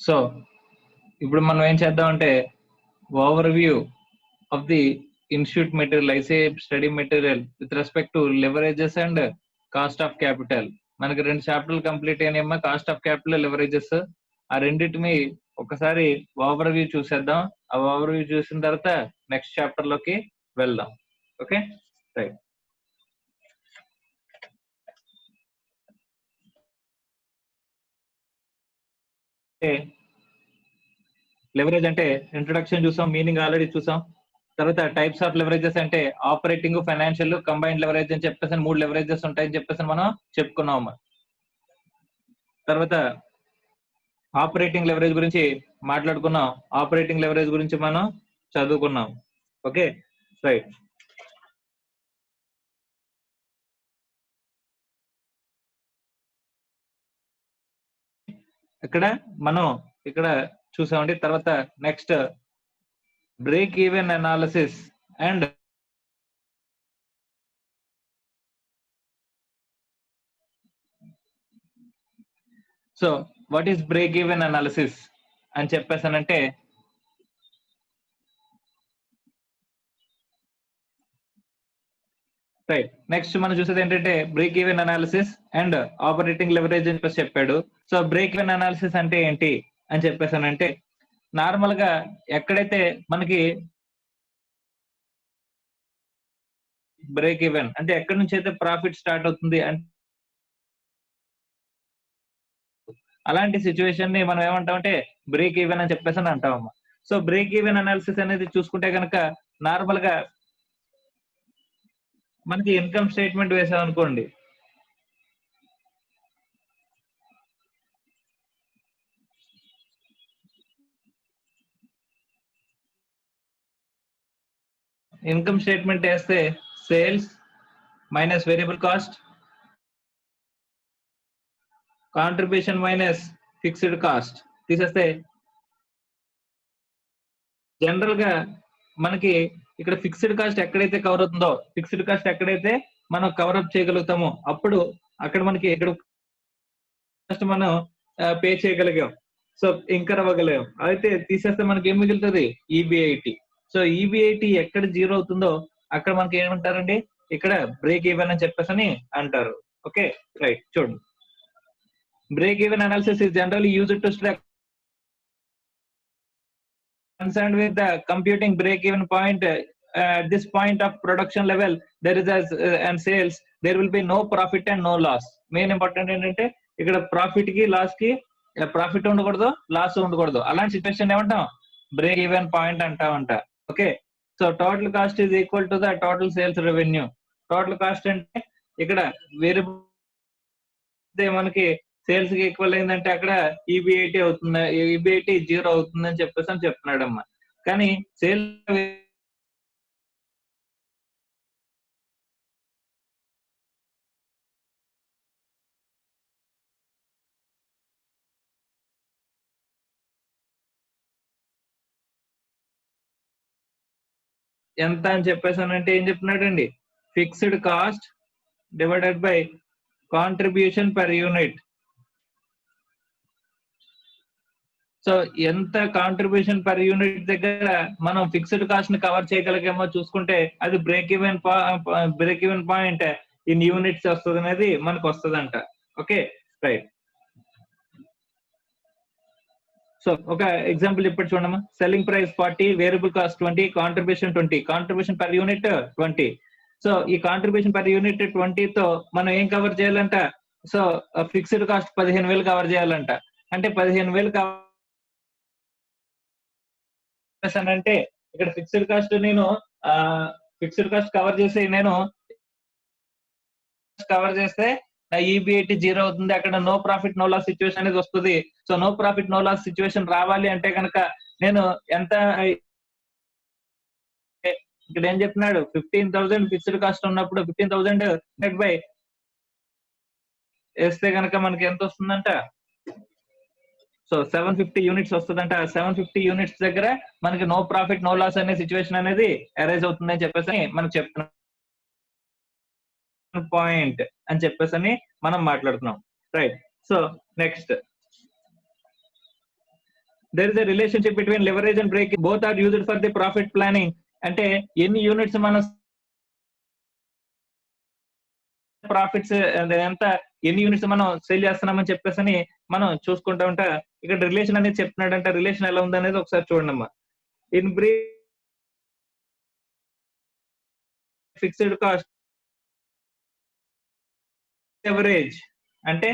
So ఇప్పుడు మనం ఏం చేద్దాం అంటే overview of the institute material ఐసే study material with respect to leverages and cost of capital. మనకి 2 చాప్టర్లు కంప్లీట్ అయినాయమ్మా, కాస్ట్ ఆఫ్ క్యాపిటల్, లెవరేజెస్. ఆ రెండింటిని ఒకసారి ఓవర్ వ్యూ చూసేద్దాం. ఆ ఓవర్ వ్యూ చూసిన తర్వాత నెక్స్ట్ చాప్టర్ లోకి వెళ్దాం. Okay right. లెవరేజ్ అంటే ఇంట్రొడక్షన్ చూసాం, మీనింగ్ ఆల్రెడీ చూసాం. తర్వాత టైప్స్ ఆఫ్ లెవరేజెస్ అంటే ఆపరేటింగ్, ఫైనాన్షియల్, కంబైన్డ్ లెవరేజ్ అని చెప్పేసి 3 లెవరేజెస్ ఉంటాయని చెప్పేసి మనం చెప్పుకున్నాం. తర్వాత ఆపరేటింగ్ లెవరేజ్ గురించి మాట్లాడుకున్నాం, ఆపరేటింగ్ లెవరేజ్ గురించి మనం చదువుకున్నాం. Okay right. ఇక్కడ చూసామండి. తర్వాత next break even analysis and so what is break even analysis అని చెప్పేసానంటే రైట్. నెక్స్ట్ మనం చూసేది ఏంటంటే break even analysis and operating leverage అని చెప్పాడు. సో బ్రేక్ ఈవెన్ అనాలిసిస్ అంటే ఏంటి అని చెప్పేసానంటే నార్మల్ గా ఎక్కడైతే మనకి బ్రేక్ ఈవెన్ అంటే ఎక్కడి నుంచి అయితే ప్రాఫిట్ స్టార్ట్ అవుతుంది అంటే అలాంటి సిచ్యువేషన్ ని మనం ఏమంటామంటే బ్రేక్ ఈవెన్ అని చెప్పేసి అంటామమ్మా. సో బ్రేక్ ఈవెన్ అనాలిసిస్ అనేది చూసుకుంటే కనుక నార్మల్ గా మనకి ఇన్కమ్ స్టేట్మెంట్ వేసాం అనుకోండి, ఇన్కమ్ స్టేట్మెంట్ వేస్తే sales minus variable cost, contribution minus fixed cost తీసేస్తే జనరల్ గా మనకి ఇక్కడ ఫిక్స్డ్ కాస్ట్ ఎక్కడైతే కవర్ అవుతుందో, ఫిక్స్డ్ కాస్ట్ ఎక్కడైతే మనం కవర్ అప్ చేయగలుగుతామో అప్పుడు అక్కడ మనకి ఇక్కడ మనం పే చేయగలిగాం, సో ఇంకర్ అవ్వగలిగాం. అయితే తీసేస్తే మనకి ఏం మిగులుతుంది? ఈబిఐటి. సో ఈబిఐటి ఎక్కడ జీరో అవుతుందో అక్కడ మనకి ఏమంటారండి, ఇక్కడ బ్రేక్ ఈవెన్ అని చెప్పేసి అంటారు. Okay right. చూడండి, break even analysis is generally used to struck concerned with the computing break-even point. At this point of production level, there is and sales, there will be no profit and no loss. Main important ఏంటంటే ఇక్కడ profit కి loss కి profit ఉండకూడదు, loss ఉండకూడదు. అలాంటి situation ఏమంటాం? Break even point అంటామంట. Okay. So total cost is equal to the total sales revenue. Total cost అంటే ఇక్కడ వేరియబుల్ మనకి సేల్స్ కి ఈక్వల్ అయిందంటే అక్కడ ఈబిఐటి అవుతుంది, ఈబిఐటి జీరో అవుతుందని చెప్పేసి అని చెప్తున్నాడమ్మా. కానీ సేల్స్ ఎంత అని చెప్పేసానంటే ఏం చెప్తున్నాడండి? Fixed cost divided by contribution per unit. So ఎంత కాంట్రిబ్యూషన్ పర్ యూనిట్ దగ్గర మనం ఫిక్స్డ్ కాస్ట్ ని కవర్ చేయగలిగామో చూసుకుంటే అది break even point in units వస్తుంది అనేది మనకు వస్తుందంట. Okay right. సో ఒక ఎగ్జాంపుల్ ఇప్పుడు చూడమ్మా. Selling price 40, variable cost 20, contribution 20, contribution per unit 20. So ఈ కాంట్రిబ్యూషన్ పర్ యూనిట్ 20 తో మనం ఏం కవర్ చేయాలంట? సో ఫిక్స్డ్ కాస్ట్ 15,000 కవర్ చేయాలంట. అంటే 15,000 అంటే ఇక్కడ ఫిక్స్డ్ కాస్ట్ నేను ఫిక్స్డ్ కాస్ట్ కవర్ చేస్తే ఈబిఐటి జీరో అవుతుంది. అక్కడ no profit no loss situation అనేది వస్తుంది. So no profit no loss situation రావాలి అంటే కనుక నేను ఎంత ఇక్కడ ఏం చెప్తున్నాడు? 15,000 ఫిక్స్డ్ కాస్ట్ ఉన్నప్పుడు 15,000 బై వేస్తే కనుక మనకి ఎంత వస్తుందంట? సో 750 యూనిట్స్ వస్తుందంట. 750 యూనిట్స్ దగ్గర మనకి నో ప్రాఫిట్ నో లాస్ అనే సిచ్యువేషన్ అనేది అరైజ్ అవుతుందని చెప్పేసి మనకు చెప్తున్నాం పాయింట్ అని చెప్పేసి మనం మాట్లాడుతున్నాం. Right. So next there is a relationship between leverage and break, both are used for the profit planning. అంటే ఎన్ని యూనిట్స్ మనం ప్రాఫిట్స్ ఎంత ఎన్ని యూనిట్స్ మనం సేల్ చేస్తున్నామని చెప్పేసి మనం చూసుకుంటా ఉంటా. ఇక్కడ రిలేషన్ అనేది చెప్తున్నాడంట. రిలేషన్ ఎలా ఉందనేది ఒకసారి చూడండి అమ్మా. In brief, fixed cost leverage అంటే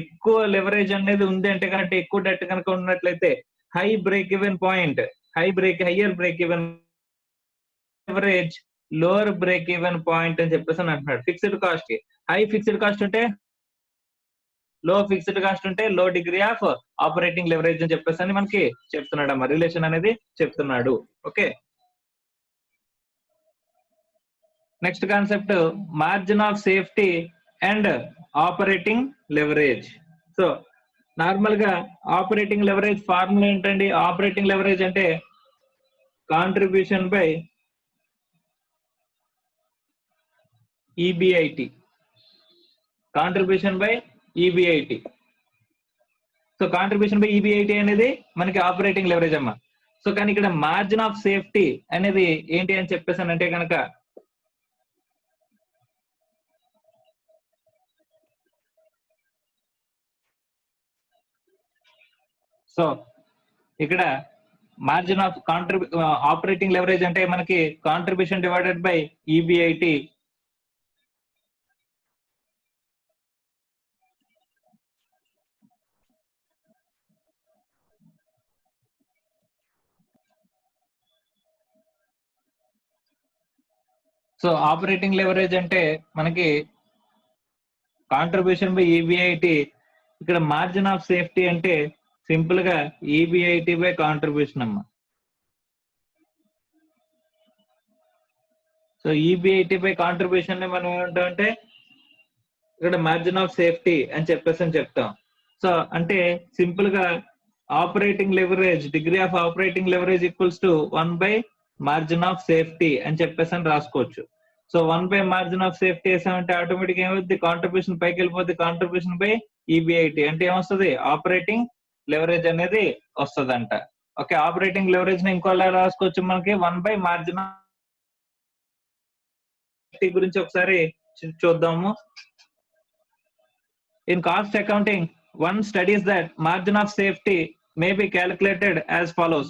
ఎక్కువ లెవరేజ్ అనేది ఉంది అంటే కనుక, ఎక్కువ డెట్ కనుక ఉన్నట్లయితే high break even point, higher break even leverage, lower break even point అని చెప్పేసి అంటున్నాడు. ఫిక్స్డ్ కాస్ట్ కి హై ఫిక్స్డ్ కాస్ట్ ఉంటే, లో ఫిక్స్డ్ కాస్ట్ ఉంటే లో డిగ్రీ ఆఫ్ ఆపరేటింగ్ లెవరేజ్ అని చెప్పేసి అని మనకి చెప్తున్నాడు అమ్మా. రిలేషన్ అనేది చెప్తున్నాడు. Okay, next concept margin of safety and operating leverage. So normal గా ఆపరేటింగ్ లెవరేజ్ ఫార్ములా ఏంటండి? ఆపరేటింగ్ లెవరేజ్ అంటే contribution by EBIT, contribution by EBIT. So contribution by EBIT అనేది మనకి ఆపరేటింగ్ లెవరేజ్ అమ్మా. సో కానీ ఇక్కడ మార్జిన్ ఆఫ్ సేఫ్టీ అనేది ఏంటి అని చెప్పేసి అంటే కనుక, సో ఇక్కడ మార్జిన్ ఆఫ్ ఆపరేటింగ్ లెవరేజ్ అంటే మనకి contribution divided by EBIT so operating leverage అంటే మనకి కాంట్రిబ్యూషన్ బై ఈబిఐటి. ఇక్కడ మార్జిన్ ఆఫ్ సేఫ్టీ అంటే సింపుల్ గా ఈబిఐటి బై కాంట్రిబ్యూషన్ అమ్మా. సో ఈబిఐటి బై కాంట్రిబ్యూషన్ ని మనం ఏమంటామంటే ఇక్కడ మార్జిన్ ఆఫ్ సేఫ్టీ అని చెప్పేసి అని చెప్తాం. సో అంటే సింపుల్ గా operating leverage, degree of operating leverage equals to 1 by margin of safety అని చెప్పేసి అని రాసుకోవచ్చు. So 1 by margin of safety వేసామంటే ఆటోమేటిక్ ఏమవుతుంది? కాంట్రిబ్యూషన్ పైకి వెళ్ళిపోద్ది. కాంట్రిబ్యూషన్ బై ఈబిఐటి అంటే ఏమొస్తుంది? ఆపరేటింగ్ లెవరేజ్ అనేది వస్తుందంట. ఓకే, ఆపరేటింగ్ లెవరేజ్ ని ఇంకోలా రాసుకోవచ్చు మనకి 1 బై మార్జిన్ ఆఫ్ సేఫ్టీ గురించి ఒకసారి చూద్దాము. In cost accounting, one studies that margin of safety may be calculated as follows.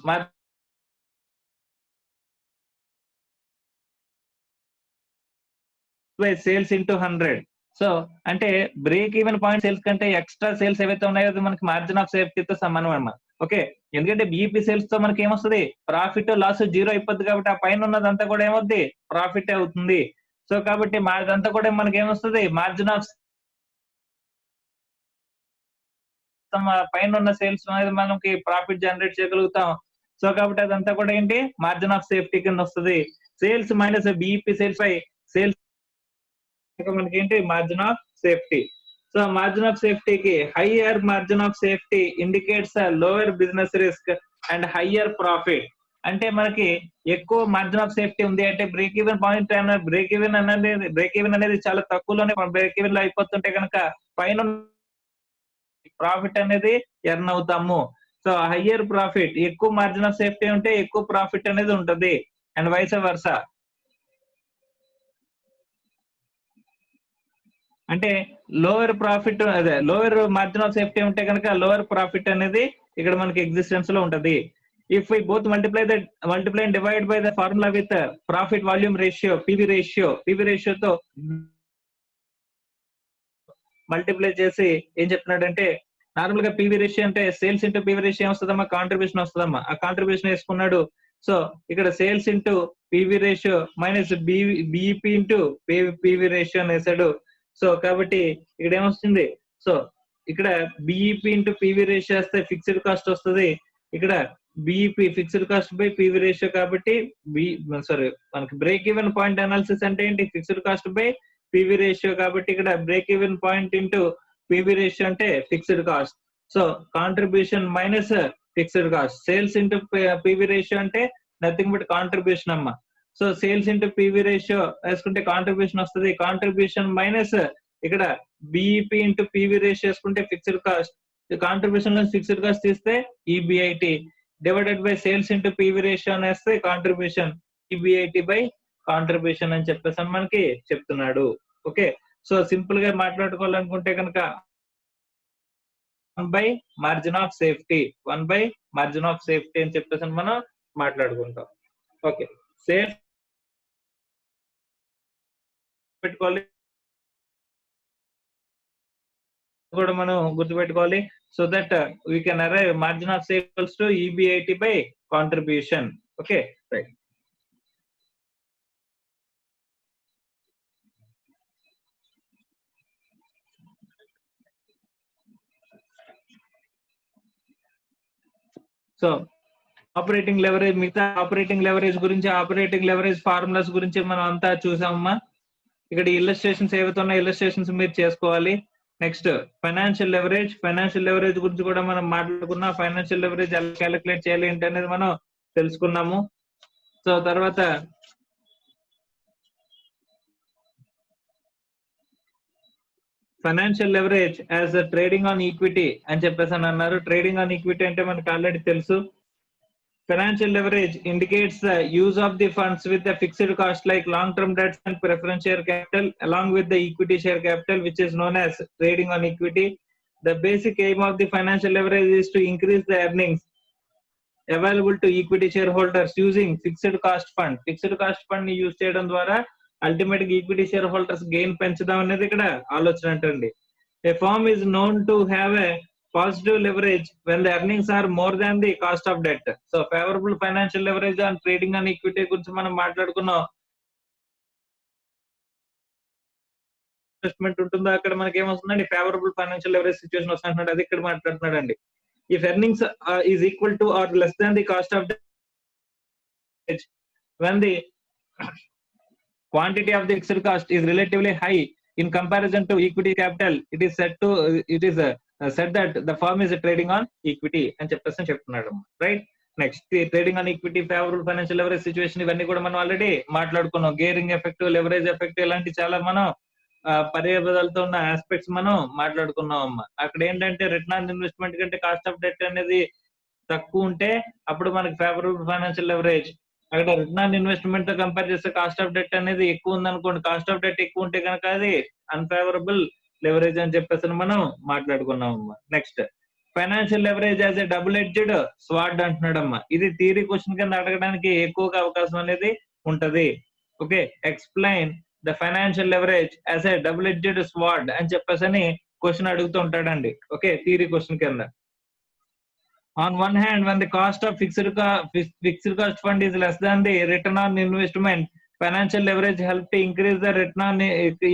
By sales into 100. So అంటే బ్రేక్ ఈవెన్ పాయింట్ సేల్స్ కంటే ఎక్స్ట్రా సేల్స్ ఏవైతే ఉన్నాయో అది మనకి మార్జిన్ ఆఫ్ సేఫ్టీతో సమానం అన్నమాట. ఓకే, ఎందుకంటే బీఈపీ సేల్స్ తో మనకి ఏమొస్తుంది? ప్రాఫిట్ లాస్ జీరో అయిపోద్ది కాబట్టి ఆ పైన ఉన్నదంతా కూడా ఏమవుద్ది? ప్రాఫిట్ అవుతుంది. సో కాబట్టి అదంతా కూడా మనకి ఏమొస్తుంది? మార్జిన్ ఆఫ్ పైన ఉన్న సేల్స్ అనేది మనకి ప్రాఫిట్ జనరేట్ చేయగలుగుతాం. సో కాబట్టి అదంతా కూడా ఏంటి? మార్జిన్ ఆఫ్ సేఫ్టీ కింద వస్తుంది. Sales minus BEP sales by sales మనకి ఏంటి? Margin of safety. So margin of సేఫ్టీకి higher margin of safety indicates lower business risk and higher profit. అంటే మనకి ఎక్కువ మార్జిన్ ఆఫ్ సేఫ్టీ ఉంది అంటే break even point, break even అనేది చాలా తక్కువలోనే బ్రేక్ ఈవెన్ లో అయిపోతుంటే కనుక పైన ప్రాఫిట్ అనేది ఎర్న్ అవుతాము. సో హయ్యర్ ప్రాఫిట్, ఎక్కువ మార్జిన్ ఆఫ్ సేఫ్టీ ఉంటే ఎక్కువ ప్రాఫిట్ అనేది ఉంటది. And vice versa. అంటే లోవర్ ప్రాఫిట్, అదే లోవర్ మార్జిన్ ఆఫ్ సేఫ్టీ ఉంటే కనుక లోవర్ ప్రాఫిట్ అనేది ఇక్కడ మనకి ఎగ్జిస్టెన్స్ లో ఉంటది. If we both multiply and divide by the formula with profit volume ratio, PV రేషియోతో మల్టిప్లై చేసి ఏం చెప్తున్నాడంటే, నార్మల్ గా పివి రేషియో అంటే సేల్స్ ఇంటూ పివి రేషియో వస్తుందమ్మా, కాంట్రిబ్యూషన్ వస్తుందమ్మా. ఆ కాంట్రిబ్యూషన్ వేసుకున్నాడు. సో ఇక్కడ sales into PV ratio minus BEP into PV ratio అని వేసాడు. సో కాబట్టి ఇక్కడ ఏమొస్తుంది? సో ఇక్కడ బిఈపి ఇంటూ పివి రేషియో వస్తే ఫిక్స్డ్ కాస్ట్ వస్తుంది. ఇక్కడ BEP fixed cost by PV ratio కాబట్టి మనకి బ్రేక్ ఈవెన్ పాయింట్ అనాలిసిస్ అంటే ఏంటి? Fixed cost by PV ratio కాబట్టి ఇక్కడ break even point into PV ratio అంటే fixed cost. So contribution minus fixed cost. Sales into PV ratio అంటే nothing but contribution అమ్మా. So sales into PV ratio వేసుకుంటే contribution వస్తుంది. Contribution minus ఇక్కడ BEP into PV ratio వేసుకుంటే fixed cost. Contribution లో fixed cost తీస్తే EBIT divided by sales into PV ratio వేస్తే contribution EBIT by contribution అని చెప్పేసి మనకి చెప్తున్నాడు. ఓకే, సో సింపుల్ గా మాట్లాడుకోవాలనుకుంటే కనుక 1 by margin of safety, 1 by margin of safety అని చెప్పేసి మనం మాట్లాడుకుంటాం. ఓకే, సేఫ్ పెట్టుకోవాలి కూడా మనం గుర్తుపెట్టుకోవాలి. So that we can arrive margin of safe equals to EBIT by contribution. Okay, right. So operating leverage, మిగతా ఆపరేటింగ్ లెవరేజ్ గురించి, ఆపరేటింగ్ లెవరేజ్ ఫార్ములాస్ గురించి మనం అంతా చూసామమ్మా. ఇక్కడ ఇల్లస్ట్రేషన్స్ ఏవైతే ఉన్నాయో ఇల్లస్ట్రేషన్స్ మీరు చేసుకోవాలి. Next financial leverage, financial leverage గురించి కూడా మనం మాట్లాడుకున్నాం. ఫైనాన్షియల్ లెవరేజ్ ఎలా క్యాలిక్యులేట్ చేయాలి ఏంటి అనేది మనం తెలుసుకున్నాము. సో తర్వాత financial leverage as trading on equity అని చెప్పేసి అని అన్నారు. ట్రేడింగ్ ఆన్ ఈక్విటీ అంటే మనకు ఆల్రెడీ తెలుసు. Financial leverage indicates the use of the funds with the fixed cost like long-term debts and preference share capital along with the equity share capital, which is known as trading on equity. The basic aim of the financial leverage is to increase the earnings available to equity shareholders using fixed cost fund. Fixed cost fund ni use చేయడం ద్వారా ultimate equity shareholders gain పెంచడం అనేది ఇక్కడ ఆలోచన అంటండి. A firm is known to have a positive leverage when the earnings are more than the cost of debt. So favorable financial leverage on trading on equity గురించి మనం మాట్లాడుకున్నాం. Investment ఉంటుందో అక్కడ మనకి ఏమొస్తుందండి, ఫేవరబుల్ ఫైనాన్షియల్ లెవరేజ్ సిచ్యువేషన్ వస్తుంటున్నాడు, అది ఇక్కడ మాట్లాడుతున్నాడు అండి. If earnings is equal to or less than the cost of debt, when the quantity of the fixed cost is relatively high in comparison to equity capital, it is said that the firm is trading on equity అని చెప్పేసి చెప్తున్నాడు, right. Next trading on equity, favourable financial leverage situation, ఇవన్నీ కూడా మనం already మాట్లాడుకున్నాం. Gearing effect, leverage effect, ఇలాంటి చాలా మనం పర్యాపదాలతో ఉన్న ఆస్పెక్ట్స్ మనం మాట్లాడుకున్నాం అమ్మా. అక్కడ ఏంటంటే రిటర్న్ ఆన్ ఇన్వెస్ట్మెంట్ కంటే కాస్ట్ ఆఫ్ డెట్ అనేది తక్కువ ఉంటే అప్పుడు మనకి ఫేవరబుల్ ఫైనాన్షియల్ లెవరేజ్. అక్కడ రిటర్న్ ఆన్ ఇన్వెస్ట్మెంట్ తో కంపేర్ చేస్తే కాస్ట్ ఆఫ్ డెట్ అనేది ఎక్కువ ఉంది అనుకోండి, కాస్ట్ ఆఫ్ డెట్ ఎక్కువ ఉంటే కనుక అది అన్ఫేవరబుల్ లెవరేజ్ అని చెప్పేసి మనం మాట్లాడుకున్నాం అమ్మా. Next financial leverage as a double edged sword అంటున్నాడమ్మా. ఇది థియరీ క్వశ్చన్ కింద అడగడానికి ఎక్కువగా అవకాశం అనేది ఉంటది. Okay, explain the financial leverage as a double edged sword అని చెప్పేసి క్వశ్చన్ అడుగుతూ ఉంటాడండి. ఓకే, థియరీ క్వశ్చన్ కింద. On one hand, when the cost of fixed cost fund is less than the return on investment, financial leverage help to increase the return on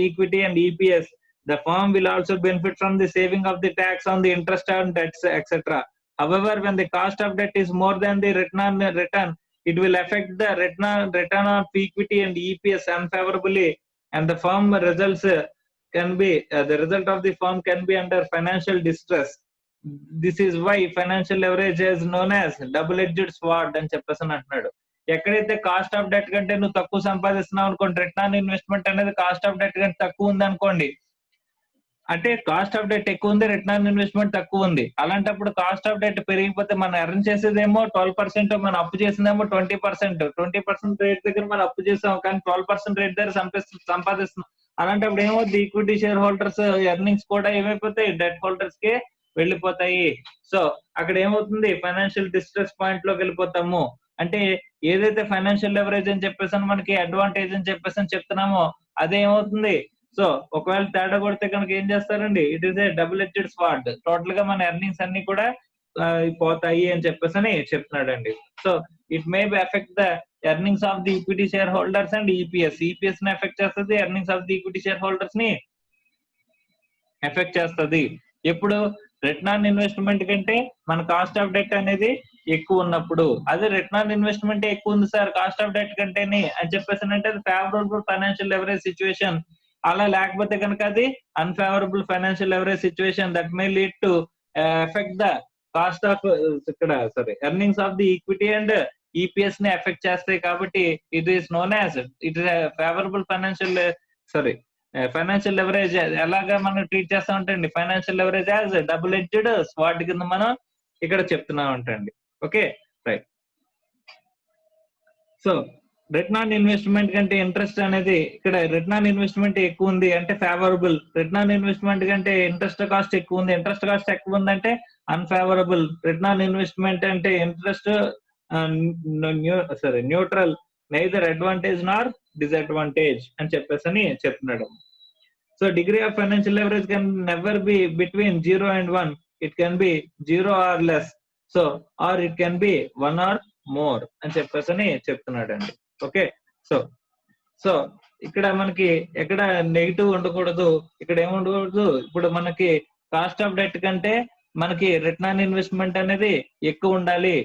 equity and EPS. The firm will also benefit from the saving of the tax on the interest on debts, etc. However, when the cost of debt is more than the return, it will affect the return on equity and EPS unfavorably, and the firm results can be the result of the firm can be under financial distress. This is why financial leverage is known as double edged sword అని చెప్పేసి అంటున్నాడు. ఎక్కడైతే cost of debt కంటే నువ్వు తక్కువ సంపాదిస్తున్నావు అనుకోండి, return on investment అనేది cost of debt కంటే తక్కువ ఉంది అనుకోండి, అంటే కాస్ట్ ఆఫ్ డెట్ ఎక్కువ ఉంది, రిటర్న్ ఆన్ ఇన్వెస్ట్మెంట్ తక్కువ ఉంది. అలాంటప్పుడు కాస్ట్ ఆఫ్ డెట్ పెరిగిపోతే మనం ఎర్న్ చేసేదేమో 12%, మనం అప్పు చేసిందేమో 20%. 20% రేట్ దగ్గర మనం అప్పు చేసాం కానీ 12% రేట్ దగ్గర సంపాదిస్తున్నాం. అలాంటప్పుడు ఏమవుతుంది, ఈక్విటీ షేర్ హోల్డర్స్ ఎర్నింగ్స్ కూడా ఏమైపోతాయి, డెట్ హోల్డర్స్ కే వెళ్ళిపోతాయి. సో అక్కడ ఏమవుతుంది, ఫైనాన్షియల్ డిస్ట్రెస్ పాయింట్ లోకి వెళ్ళిపోతాము. అంటే ఏదైతే ఫైనాన్షియల్ లెవరేజ్ అని చెప్పేసి మనకి అడ్వాంటేజ్ అని చెప్పేసి చెప్తున్నామో అదే ఏమవుతుంది. సో ఒకవేళ తేడా కొడితే కనుక ఏం చేస్తారండి, it is a double edged sword. Total గా మన ఎర్నింగ్స్ అన్ని కూడా పోతాయి అని చెప్పేసి చెప్తున్నాడు అండి. So it may be effect the earnings of the equity share holders and EPS. EPS ని ఎఫెక్ట్ చేస్తుంది, earnings of the equity share holders ని ఎఫెక్ట్ చేస్తుంది. ఎప్పుడు రిటర్న్ ఆన్ ఇన్వెస్ట్మెంట్ కంటే మన కాస్ట్ ఆఫ్ డెట్ అనేది ఎక్కువ ఉన్నప్పుడు. అదే రిటర్న్ ఆన్ ఇన్వెస్ట్మెంట్ ఎక్కువ ఉంది సార్ కాస్ట్ ఆఫ్ డెట్ కంటేనే అని చెప్పేసి అంటే అది ఫేవరబుల్ ఫైనాన్షియల్ లెవరేజ్ సిచ్యువేషన్. అలా లేకపోతే కనుక అది unfavourable financial leverage situation. That may lead to effect the cost of earnings of the equity and EPS ని ఎఫెక్ట్ చేస్తాయి. కాబట్టి it is known as it is favourable financial financial leverage ఎలాగా మనం treat చేస్తా ఉంటాండి, financial leverage as double edged sword కింద మనం ఇక్కడ చెప్తున్నాం అంటండి. Okay right. So return on investment కంటే ఇంట్రెస్ట్ అనేది ఇక్కడ రిటర్న్ ఆన్ ఇన్వెస్ట్మెంట్ ఎక్కువ ఉంది అంటే ఫేవరబుల్, రిటర్న్ ఆన్ ఇన్వెస్ట్మెంట్ కంటే ఇంట్రెస్ట్ కాస్ట్ ఎక్కువ ఉంది, ఇంట్రెస్ట్ కాస్ట్ ఎక్కువ ఉందంటే అన్ఫేవరబుల్, రిటర్న్ ఆన్ ఇన్వెస్ట్మెంట్ అంటే interest neutral, neither advantage nor disadvantage అని చెప్పేసి చెప్తున్నాడు. So degree of financial leverage can never be between 0 and 1, it can be 0 or less, so or it can be 1 or more అని చెప్పేసి చెప్తున్నాడు అండి. Okay so so ఇక్కడ మనకి ఎక్కడ నెగిటివ్ ఉండకూడదు, ఇక్కడ ఏముండకూడదు, ఇప్పుడు మనకి కాస్ట్ ఆఫ్ డెట్ కంటే మనకి రిటర్న్ ఆన్ ఇన్వెస్ట్మెంట్ అనేది ఎక్కువ ఉండాలి,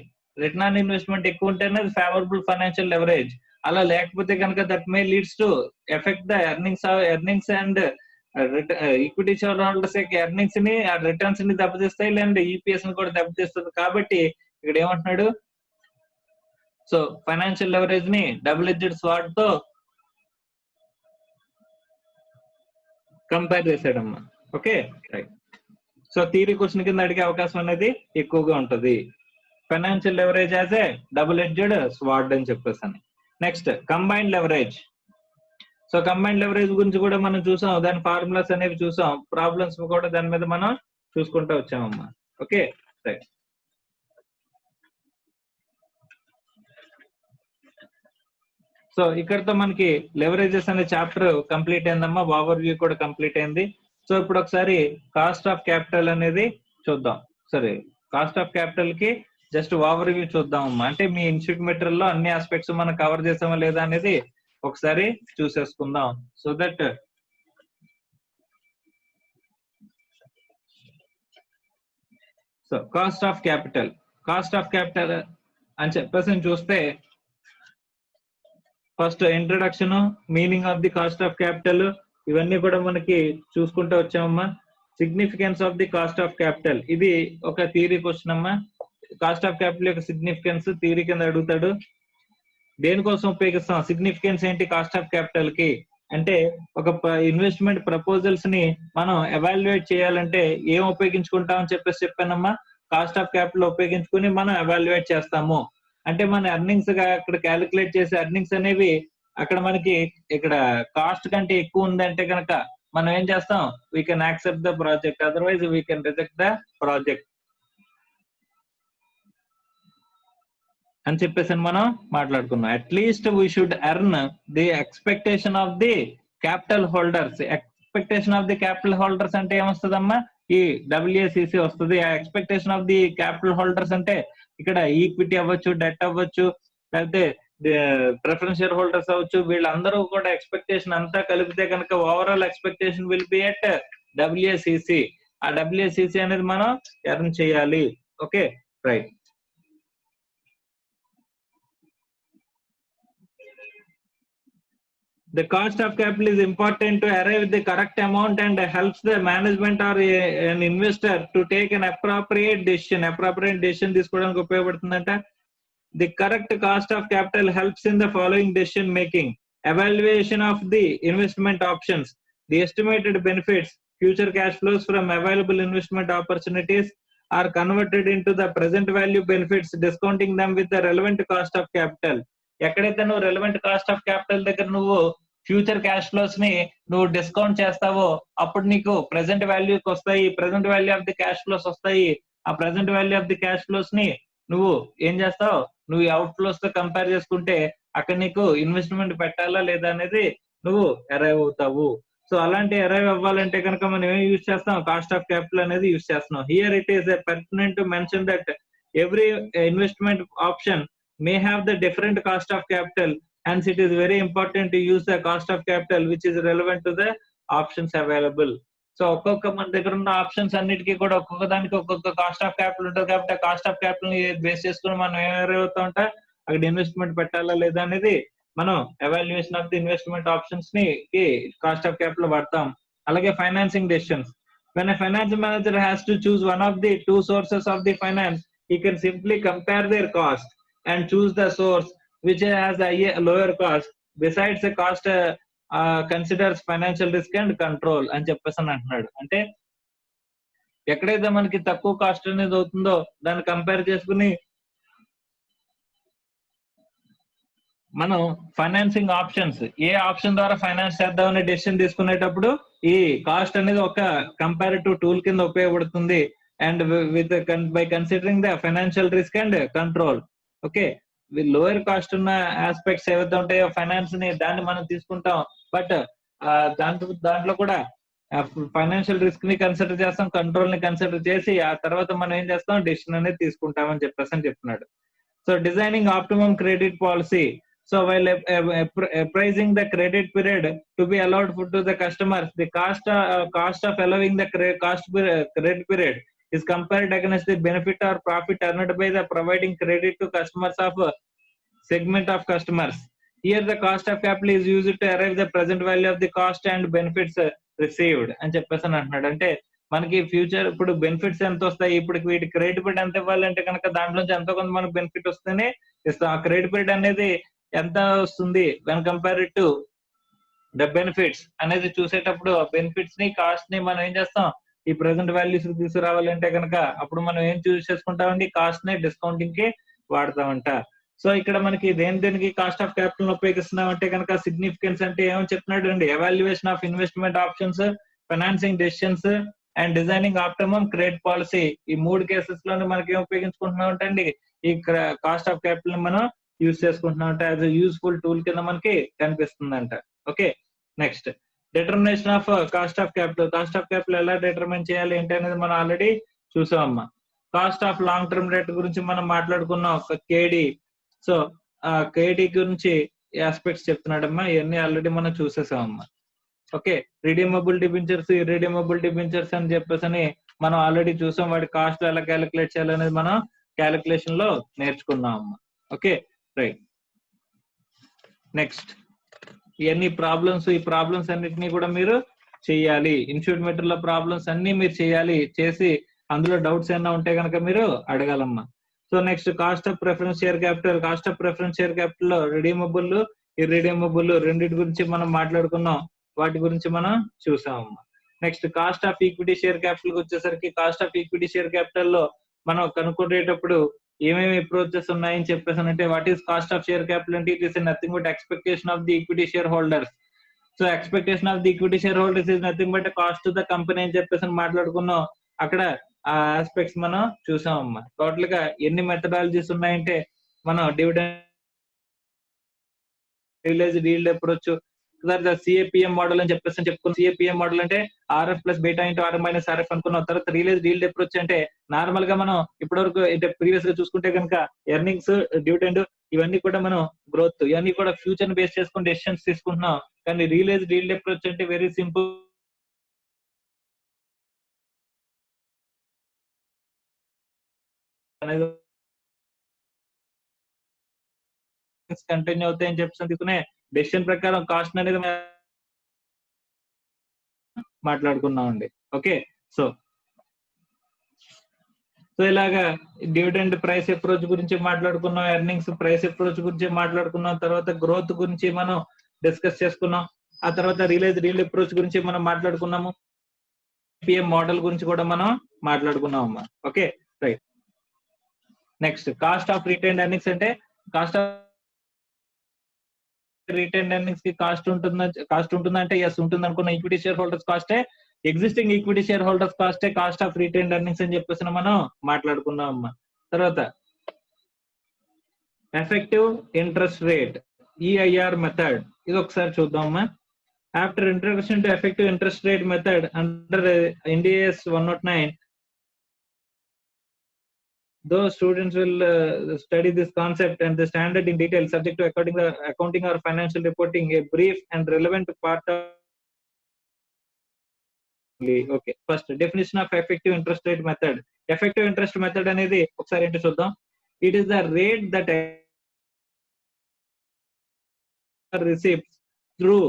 రిటర్న్ ఆన్ ఇన్వెస్ట్మెంట్ ఎక్కువ ఉంటే అనేది ఫేవరబుల్ ఫైనాన్షియల్ లెవరేజ్. అలా లేకపోతే కనుక that may leads to effect the earnings and equity share holders యొక్క ఎర్నింగ్స్ ని, రిటర్న్స్ ని దెబ్బతీస్తాయి, లేదంటే ఈపీఎస్ ని కూడా దెబ్బతీస్తుంది. కాబట్టి ఇక్కడ ఏమంటున్నాడు, సో ఫైనాన్షియల్ లెవరేజ్ ని డబుల్ ఎడ్జ్డ్ స్వార్డ్ తో కంపేర్ చేశాడమ్మా. Okay right. So theory question కింద అడిగే అవకాశం అనేది ఎక్కువగా ఉంటది. Financial leverage as a double edged sword అని చెప్పేసి. Next combined leverage. So combined leverage గురించి కూడా మనం చూసాం, దాని ఫార్ములాస్ అనేవి చూసాం, ప్రాబ్లమ్స్ కూడా దాని మీద మనం చూసుకుంటూ వచ్చామమ్మా. Okay right. సో ఇక్కడతో మనకి లెవరేజెస్ అనే చాప్టర్ కంప్లీట్ అయిందమ్మా, ఓవర్ వ్యూ కూడా కంప్లీట్ అయింది. సో ఇప్పుడు ఒకసారి కాస్ట్ ఆఫ్ క్యాపిటల్ అనేది చూద్దాం. సరే, కాస్ట్ ఆఫ్ క్యాపిటల్ కి జస్ట్ ఓవర్ వ్యూ చూద్దాం అమ్మా. అంటే మీ ఇన్స్టిట్యూట్ మెటీరియల్ లో అన్ని ఆస్పెక్ట్స్ మనం కవర్ చేసామా లేదా అనేది ఒకసారి చూసేసుకుందాం. So that so cost of capital అని చెప్పేసి చూస్తే first introduction, meaning of the cost of capital, ఇవన్నీ కూడా మనకి చూసుకుంటూ వచ్చామమ్మా. Significance of the cost of capital, ఇది ఒక థియరీ క్వశ్చన్ అమ్మా. కాస్ట్ ఆఫ్ క్యాపిటల్ యొక్క సిగ్నిఫికెన్స్ థియరీ కింద అడుగుతాడు. దేనికోసం ఉపయోగిస్తాం, సిగ్నిఫికెన్స్ ఏంటి కాస్ట్ ఆఫ్ క్యాపిటల్ కి అంటే, ఒక ఇన్వెస్ట్మెంట్ ప్రపోజల్స్ ని మనం ఎవాల్యుయేట్ చేయాలంటే ఏం ఉపయోగించుకుంటాం అని చెప్పానమ్మా. కాస్ట్ ఆఫ్ క్యాపిటల్ ఉపయోగించుకుని మనం ఎవాల్యుయేట్ చేస్తాము. అంటే మన ఎర్నింగ్స్ గా అక్కడ క్యాలిక్యులేట్ చేసే ఎర్నింగ్స్ అనేవి అక్కడ మనకి ఇక్కడ కాస్ట్ కంటే ఎక్కువ ఉందంటే కనుక మనం ఏం చేస్తాం, we can accept the project, otherwise we can reject the project అని చెప్పేసి మనం మాట్లాడుకున్నాం. At least we should earn the expectation of the capital holders. Expectation of the capital holders అంటే ఏమొస్తుందమ్మా, ఈ డబ్ల్యూఏసిసి వస్తుంది. ఆ expectation of the capital holders అంటే ఇక్కడ ఈక్విటీ అవ్వచ్చు, డెట్ అవ్వచ్చు, లేకపోతే ప్రిఫరెన్స్ షేర్ హోల్డర్స్ అవ్వచ్చు, వీళ్ళందరూ కూడా ఎక్స్పెక్టేషన్ అంతా కలిపితే కనుక overall expectation will be at WACC. ఆ డబ్ల్యూఏసిసి అనేది మనం ఎర్న్ చేయాలి. Okay right. The cost of capital is important to arrive at the correct amount and helps the management or an investor to take an appropriate decision. Appropriate decision తీసుకోవడానికి ఉపయోగపడుతుందంట. The correct cost of capital helps in the following decision making: evaluation of the investment options, the estimated benefits, future cash flows from available investment opportunities are converted into the present value benefits, discounting them with the relevant cost of capital. ఎక్కడైతే నువ్వు relevant cost of capital దగ్గర నువ్వు future cash flows ని నువ్వు discount చేస్తావో అప్పుడు నీకు present వాల్యూకి వస్తాయి, present value of the cash flows వస్తాయి. ఆ present value of the cash flows ని నువ్వు ఏం చేస్తావు, నువ్వు అవుట్ ఫ్లోస్ తో కంపేర్ చేసుకుంటే అక్కడ నీకు ఇన్వెస్ట్మెంట్ పెట్టాలా లేదా అనేది నువ్వు అరైవ్ అవుతావు. సో అలాంటి అరైవ్ అవ్వాలంటే కనుక మనం ఏం యూజ్ చేస్తాం, కాస్ట్ ఆఫ్ క్యాపిటల్ అనేది యూజ్ చేస్తున్నాం. Here it is pertinent to mention that every investment option may have the different cost of capital, hence it is very important to use the cost of capital which is relevant to the options available. So ఒక్కొక్క మన దగ్గర ఉన్న options అన్నిటికీ కూడా ఒక్కొక్క దానికి ఒక్కొక్క cost of capital ఉంటుంది. కాబట్టి ఆ కాస్ట్ ఆఫ్ క్యాపిటల్ ని బేస్ చేసుకుని మనం ఏమవుతా ఉంటా అక్కడ ఇన్వెస్ట్మెంట్ పెట్టాలా లేదా అనేది మనం evaluation of the investment options ని కాస్ట్ ఆఫ్ క్యాపిటల్ వాడతాం. అలాగే financing decisions. when a finance manager has to choose one of the two sources of the finance, he can simply compare their cost and choose the source which has a lower cost. Besides, the cost considers financial risk and control అని చెప్పేసి అని అంటున్నాడు. అంటే ఎక్కడైతే మనకి తక్కువ cost అనేది అవుతుందో దాన్ని కంపేర్ చేసుకుని మనం ఫైనాన్సింగ్ ఆప్షన్స్ ఏ ఆప్షన్ ద్వారా ఫైనాన్స్ చేద్దామనే డెసిషన్ తీసుకునేటప్పుడు ఈ కాస్ట్ అనేది ఒక కంపారిటివ్ టూల్ కింద ఉపయోగపడుతుంది. And with by considering the financial risk and control. Okay, lower cost ఉన్న ఆస్పెక్ట్స్ ఏవైతే ఉంటాయో ఫైనాన్స్ ని దాన్ని మనం తీసుకుంటాం. బట్ దాంట్లో కూడా ఫైనాన్షియల్ రిస్క్ ని కన్సిడర్ చేస్తాం, కంట్రోల్ ని కన్సిడర్ చేసి ఆ తర్వాత మనం ఏం చేస్తాం, డెసిషన్ అనేది తీసుకుంటాం అని చెప్పేసి అని చెప్తున్నాడు. So designing optimum credit policy. So while appraising the credit period to be allowed to the customers, the cost of allowing the credit period is compared against the benefit or profit earned by the providing credit to customers of segment of customers. Here the cost of capital is used to arrive the present value of the cost and benefits received అని చెప్పేసి అని అంటున్నాడు. అంటే మనకి future ఇప్పుడు benefits ఎంత వస్తాయి, ఇప్పుడు వీటి క్రెడిట్ పీరియడ్ ఎంత ఇవ్వాలంటే కనుక దాంట్లోంచి ఎంతో కొంత మనకు బెనిఫిట్ వస్తేనే ఇస్తాం. ఆ క్రెడిట్ పీరియడ్ అనేది ఎంత వస్తుంది when compare to the benefits అనేది చూసేటప్పుడు బెనిఫిట్స్ ని కాస్ట్ ని మనం ఏం చేస్తాం, ఈ ప్రెసెంట్ వాల్యూస్ తీసుకురావాలంటే కనుక అప్పుడు మనం ఏం చూస్ చేసుకుంటామండి, కాస్ట్ ని డిస్కౌంటింగ్ కి వాడతామంట. సో ఇక్కడ మనకి దేనికి కాస్ట్ ఆఫ్ క్యాపిటల్ ఉపయోగిస్తున్నాం అంటే కనుక సిగ్నిఫికెన్స్ అంటే ఏమని చెప్తున్నాడు అండి, evaluation of investment options, financing decisions and designing optimum credit policy. ఈ మూడు కేసెస్ లోనే మనకి ఏం ఉపయోగించుకుంటున్నాం అంటే అండి, ఈ కాస్ట్ ఆఫ్ క్యాపిటల్ మనం యూజ్ చేసుకుంటున్నాం అంటే యాజ్ యూస్ఫుల్ టూల్ కింద మనకి కనిపిస్తుందంట. Okay, next determination of cost of capital. Cost of capital ఎలా డిటర్మిన్ చేయాలి ఏంటి అనేది మనం ఆల్రెడీ చూసామమ్మా. Cost of long term rate గురించి మనం మాట్లాడుకున్నాం, కేడి. సో కేడి గురించి ఆస్పెక్ట్స్ చెప్తున్నాడమ్మా, ఇవన్నీ ఆల్రెడీ మనం చూసేసామమ్మా. ఓకే, రిడీమబుల్ డిబెంచర్స్, ఇర్రిడీమబుల్ డిబెంచర్స్ అని చెప్పేసి అని మనం ఆల్రెడీ చూసాం. వాటి కాస్ట్ ఎలా క్యాలిక్యులేట్ చేయాలనేది మనం క్యాలిక్యులేషన్ లో నేర్చుకున్నాం అమ్మా. Okay right. నెక్స్ట్ ఇవన్నీ ప్రాబ్లమ్స్, ఈ ప్రాబ్లమ్స్ అన్నిటినీ కూడా మీరు చెయ్యాలి. ఇన్స్టిట్యూట్ మెటీరియల్ లో ప్రాబ్లమ్స్ అన్ని మీరు చేయాలి, చేసి అందులో డౌట్స్ ఏమైనా ఉంటే కనుక మీరు అడగాలమ్మా. So next cost of preference share capital. Cost of preference share capital లో రిడీమబుల్, ఇర్రిడీమబుల్ రెండింటి గురించి మనం మాట్లాడుకున్నాం, వాటి గురించి మనం చూసామమ్మా. Next cost of equity share capital వచ్చేసరికి cost of equity share capital లో మనం కనుక్కునేటప్పుడు ఏమేమి అప్రోచెస్ ఉన్నాయని చెప్పేసి అంటే what is cost of share capital అంటే it is nothing but expectation of the equity share holders. So expectation of the equity share holders is nothing but cost to the company అని చెప్పేసి మాట్లాడుకున్నాం. అక్కడ ఆ aspects మనం చూసామమ్మా. Total గా ఎన్ని methodologies ఉన్నాయంటే మనం dividend, realised yield approach, CAPM model అని చెప్పేసి చెప్పుకున్నాం. సిఏపిఎం మోడల్ అంటే RF plus beta into R minus RF అనుకున్నాం. తర్వాత రిలైజ్ డీల్డ్ అప్రోచ్ అంటే నార్మల్ గా మనం ఇప్పటివరకు ప్రీవియస్ గా చూసుకుంటే కనుక ఎర్నింగ్స్, డివిడెండ్ ఇవన్నీ కూడా మనం గ్రోత్ ఇవన్నీ కూడా ఫ్యూచర్ ని బేస్ చేసుకుని డెసిషన్స్ తీసుకుంటున్నాం. కానీ రిలైజ్ డీల్డ్ అప్రోచ్ అంటే వెరీ సింపుల్ అనేది కంటిన్యూ అవుతాయని చెప్పేసి తీసుకునే డెసిషన్ ప్రకారం కాస్ట్ అనేది మాట్లాడుకున్నాం అండి. ఓకే, సో ఇలాగా డివిడెండ్ ప్రైస్ అప్రోచ్ గురించి మాట్లాడుకున్నాం, ఎర్నింగ్స్ ప్రైస్ అప్రోచ్ గురించి మాట్లాడుకున్నాం, తర్వాత గ్రోత్ గురించి మనం డిస్కస్ చేసుకున్నాం, ఆ తర్వాత రిలైజ్ డీల్డ్ అప్రోచ్ గురించి మనం మాట్లాడుకున్నాము, పిఎం మోడల్ గురించి కూడా మనం మాట్లాడుకున్నాం అమ్మా. Okay right. Next cost of retained earnings అంటే కాస్ట్ ఆఫ్ రిటైన్డ్ ఎర్నింగ్స్ కి కాస్ట్ ఉంటుందంటే ఎస్ ఉంటుంది అనుకున్న ఈక్విటీ షేర్ హోల్డర్స్ కాస్టే, ఎగ్జిస్టింగ్ ఈక్విటీ షేర్ హోల్డర్స్ కాస్టే కాస్ట్ ఆఫ్ రిటైన్డ్ ఎర్నింగ్స్ అని చెప్పేసి మనం మాట్లాడుకున్నాం అమ్మా. తర్వాత effective interest rate, EIR method, ఇది ఒకసారి చూద్దాం అమ్మా. After introduction to effective interest rate method under NDAS 109, though students will study this concept and the standard in detail subject to accounting or financial reporting, a brief and relevant part of. Okay, first definition of effective interest rate method. Effective interest method అనేది ఒకసారి ఏంటో చూద్దాం. It is the rate that receives through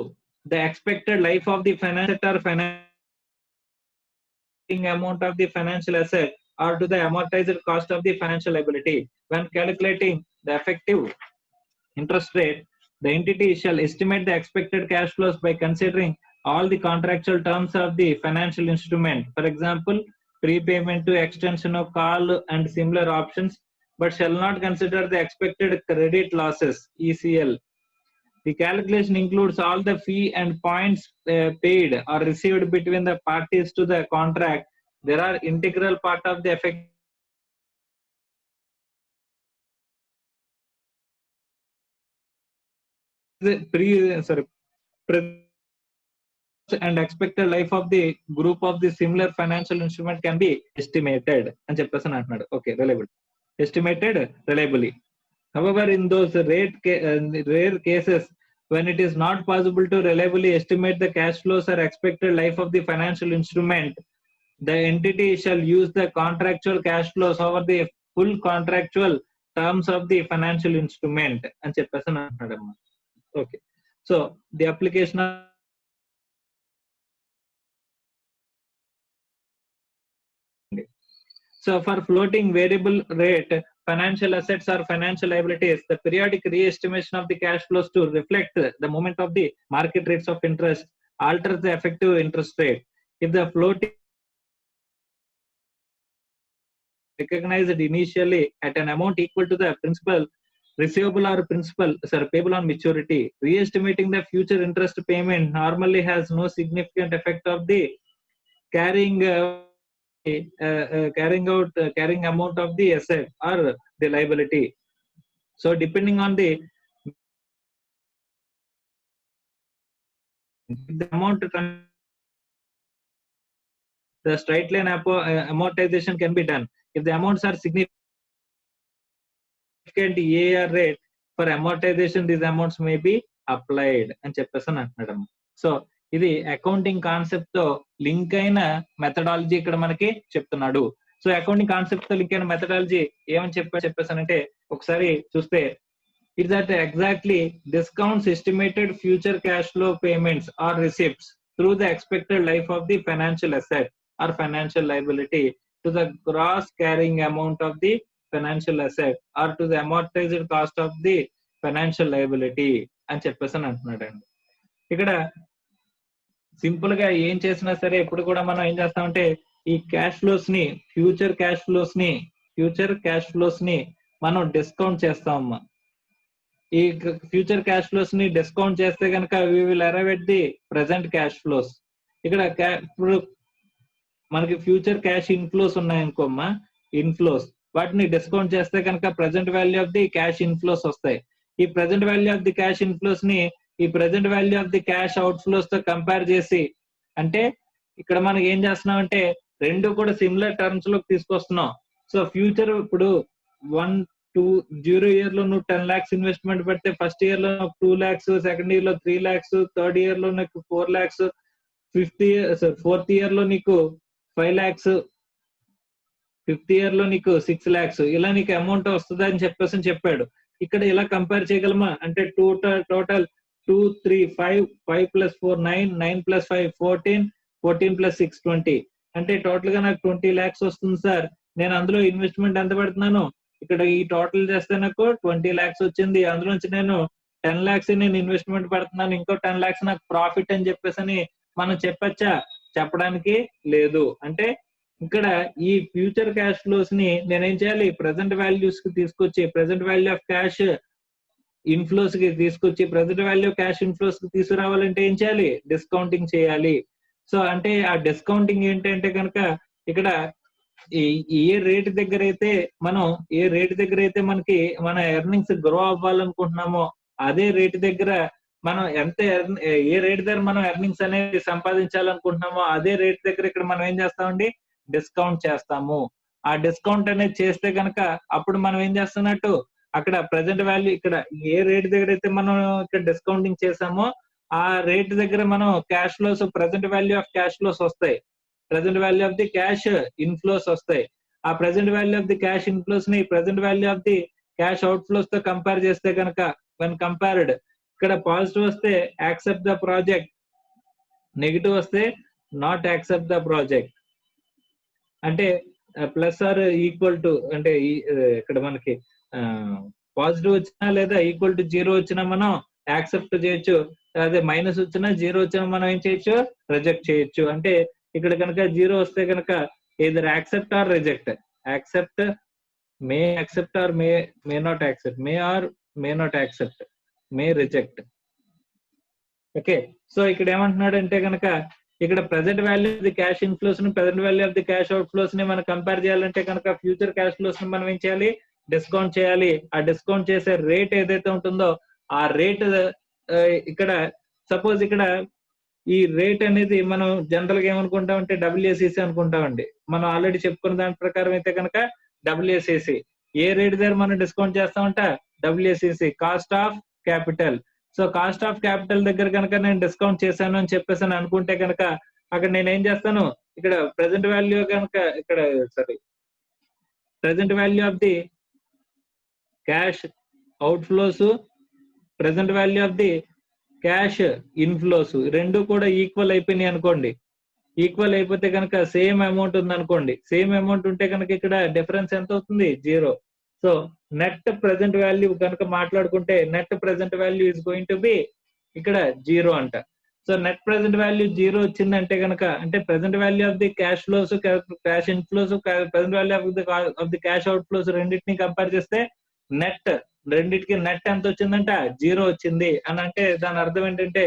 the expected life of the financial or financing amount of the financial asset or to the amortized cost of the financial liability. When calculating the effective interest rate, The entity shall estimate the expected cash flows by considering all the contractual terms of the financial instrument. For example, prepayment to extension of call and similar options, but shall not consider the expected credit losses, ECL. The calculation includes all the fee and points paid or received between the parties to the contract. There are integral part of the effect and expected life of the group of the similar financial instrument can be estimated అని చెప్పేసి అంటున్నాడు. Okay, reliable, estimated reliably. However, in those rare cases when it is not possible to reliably estimate the cash flows or expected life of the financial instrument, the entity shall use the contractual cash flows over the full contractual terms of the financial instrument అని చెప్పేసి అంటున్నాడు అన్నమాట. Okay, so the application So for floating variable rate financial assets or financial liabilities, the periodic re-estimation of the cash flows to reflect the movement of the market rates of interest alters the effective interest rate. If the floating recognized initially at an amount equal to the principal receivable or principal payable on maturity, re-estimating the future interest payment normally has no significant effect of the carrying amount of the asset or the liability. So depending on the amount, the straight line amortization can be done. If the amounts are significant AR rate for amortization, these amounts may be applied అని చెప్పేసి అంటున్నాడు. సో ఇది accounting concept తో link అయిన methodology ఇక్కడ మనకి చెప్తున్నాడు. సో అకౌంటింగ్ కాన్సెప్ట్ తో లింక్ అయిన మెథడాలజీ ఏమని చెప్పేసానంటే ఒకసారి చూస్తే it that exactly discounts estimated future cash flow payments or receipts through the expected life of the financial asset or financial liability to the gross carrying amount of the financial asset or to the amortised cost of the financial liability అని చెప్పేసి అంటున్నాడు అండి. ఇక్కడ simple గా ఏం చేసినా సరే ఎప్పుడు కూడా మనం ఏం చేస్తామంటే ఈ క్యాష్ ఫ్లోస్ ని ఫ్యూచర్ క్యాష్ ఫ్లోస్ ని మనం డిస్కౌంట్ చేస్తామమ్మా. ఈ ఫ్యూచర్ క్యాష్ ఫ్లోస్ ని డిస్కౌంట్ చేస్తే కనుక we will arrive at the present cash flows. ఇక్కడ ఇప్పుడు మనకి ఫ్యూచర్ క్యాష్ ఇన్ఫ్లోస్ ఉన్నాయనుకోమ్మా, ఇన్ఫ్లోస్, వాటిని డిస్కౌంట్ చేస్తే కనుక present value of the cash inflows వస్తాయి. ఈ present value of the cash inflows ని ఈ present value of the cash outflows తో కంపేర్ చేసి, అంటే ఇక్కడ మనం ఏం చేస్తున్నాం అంటే రెండు కూడా సిమిలర్ టర్మ్స్ లోకి తీసుకొస్తున్నాం. సో ఫ్యూచర్ ఇప్పుడు 1-2 ఇయర్ లో నువ్వు 10 lakhs ఇన్వెస్ట్మెంట్ పెడితే ఫస్ట్ ఇయర్ లో 2 lakhs, సెకండ్ ఇయర్ లో 3 lakhs, థర్డ్ ఇయర్ లో నీకు 4 lakhs, ఫోర్త్ ఇయర్ లో నీకు 5 lakhs, ఫిఫ్త్ ఇయర్ లో నీకు 6 lakhs, ఇలా నీకు అమౌంట్ వస్తుంది అని చెప్పేసి చెప్పాడు. ఇక్కడ ఇలా కంపేర్ చేయగలమా అంటే టోటల్ 2, 3, 5 plus 4 9, 9 plus 5 14, 14 plus 6 20, అంటే టోటల్ గా నాకు 20 lakhs వస్తుంది సార్. నేను అందులో ఇన్వెస్ట్మెంట్ ఎంత పెడుతున్నాను, ఇక్కడ ఈ టోటల్ చేస్తే నాకు 20 lakhs వచ్చింది, అందులోంచి నేను 10 lakhs నేను ఇన్వెస్ట్మెంట్ పెడుతున్నాను, ఇంకో 10 lakhs నాకు ప్రాఫిట్ అని చెప్పేసి మనం చెప్పచ్చా? చెప్పడానికి లేదు. అంటే ఇక్కడ ఈ ఫ్యూచర్ క్యాష్ ఫ్లోస్ ని నేనేం చేయాలి, ప్రెసెంట్ వాల్యూస్ కి తీసుకొచ్చి present value of cash inflows కి తీసుకొచ్చి ప్రెసెంట్ వాల్యూ క్యాష్ ఇన్ఫ్లోస్ కి తీసుకురావాలంటే ఏం చేయాలి, డిస్కౌంటింగ్ చేయాలి. సో అంటే ఆ డిస్కౌంటింగ్ ఏంటంటే కనుక ఇక్కడ ఏ రేట్ దగ్గర అయితే మనకి మన ఎర్నింగ్స్ గ్రో అవ్వాలనుకుంటున్నామో అదే రేట్ దగ్గర మనం ఏ రేట్ దగ్గర మనం ఎర్నింగ్స్ అనేది సంపాదించాలనుకుంటున్నామో అదే రేట్ దగ్గర ఇక్కడ మనం ఏం చేస్తామండి, డిస్కౌంట్ చేస్తాము. ఆ డిస్కౌంట్ అనేది చేస్తే కనుక అప్పుడు మనం ఏం చేస్తున్నట్టు అక్కడ ప్రెసెంట్ వాల్యూ ఇక్కడ ఏ రేట్ దగ్గర అయితే మనం ఇక్కడ డిస్కౌంటింగ్ చేసామో ఆ రేట్ దగ్గర మనం cash flows present value of cash flows వస్తాయి, present value of the cash inflows వస్తాయి. ఆ present value of the cash inflows ని present value of the cash outflows తో కంపేర్ చేస్తే కనుక వెన్ కంపేర్డ్ ఇక్కడ పాజిటివ్ వస్తే యాక్సెప్ట్ ద ప్రాజెక్ట్, నెగిటివ్ వస్తే నాట్ యాక్సెప్ట్ ద ప్రాజెక్ట్. అంటే ప్లస్ ఆర్ ఈక్వల్ టు అంటే ఇక్కడ మనకి పాజిటివ్ వచ్చినా లేదా ఈక్వల్ టు 0 వచ్చినా మనం యాక్సెప్ట్ చేయొచ్చు, అదే మైనస్ వచ్చినా జీరో వచ్చినా మనం ఏం చేయొచ్చు, రిజెక్ట్ చేయొచ్చు. అంటే ఇక్కడ కనుక జీరో వస్తే కనుక either accept or reject. Accept, may accept or may not accept, may or may not accept, may reject. Okay, so ఇక్కడ ఏమంటున్నాడు అంటే కనుక ఇక్కడ present value of the cash inflows ని present value of the cash outflows ని మనం compare చేయాలంటే కనుక ఫ్యూచర్ క్యాష్ ఫ్లోస్ ని మనం ఏం చేయాలి, డిస్కౌంట్ చేయాలి. ఆ డిస్కౌంట్ చేసే రేట్ ఏదైతే ఉంటుందో ఆ రేట్ ఇక్కడ సపోజ్ ఇక్కడ ఈ రేట్ అనేది మనం జనరల్ గా ఏమనుకుంటామంటే డబ్ల్యూఎస్సిసి అనుకుంటామండి. మనం ఆల్రెడీ చెప్పుకున్న దాని ప్రకారం అయితే కనుక డబ్ల్యూఎస్సిసి ఏ రేట్ దగ్గర మనం డిస్కౌంట్ చేస్తామంట, WACC cost of capital. So cost of capital దగ్గర కనుక నేను డిస్కౌంట్ చేశాను అని చెప్పేసి అనుకుంటే కనుక అక్కడ నేను ఏం చేస్తాను, ఇక్కడ ప్రెసెంట్ వాల్యూ కనుక ఇక్కడ present value of the cash out flows, present value of the cash inflows రెండు కూడా ఈక్వల్ అయిపోయినాయి అనుకోండి. ఈక్వల్ అయిపోతే కనుక సేమ్ అమౌంట్ ఉంది అనుకోండి, సేమ్ అమౌంట్ ఉంటే కనుక ఇక్కడ డిఫరెన్స్ ఎంత అవుతుంది, zero. So net present value కనుక మాట్లాడుకుంటే net present value is going to be ఇక్కడ జీరో అంట. So net present value zero వచ్చిందంటే కనుక అంటే present value of the cash flows, cash inflows, present value of the cash out flows రెండింటిని compare చేస్తే net రెండింటికి నెట్ ఎంత వచ్చిందంట, జీరో వచ్చింది అని అంటే దాని అర్థం ఏంటంటే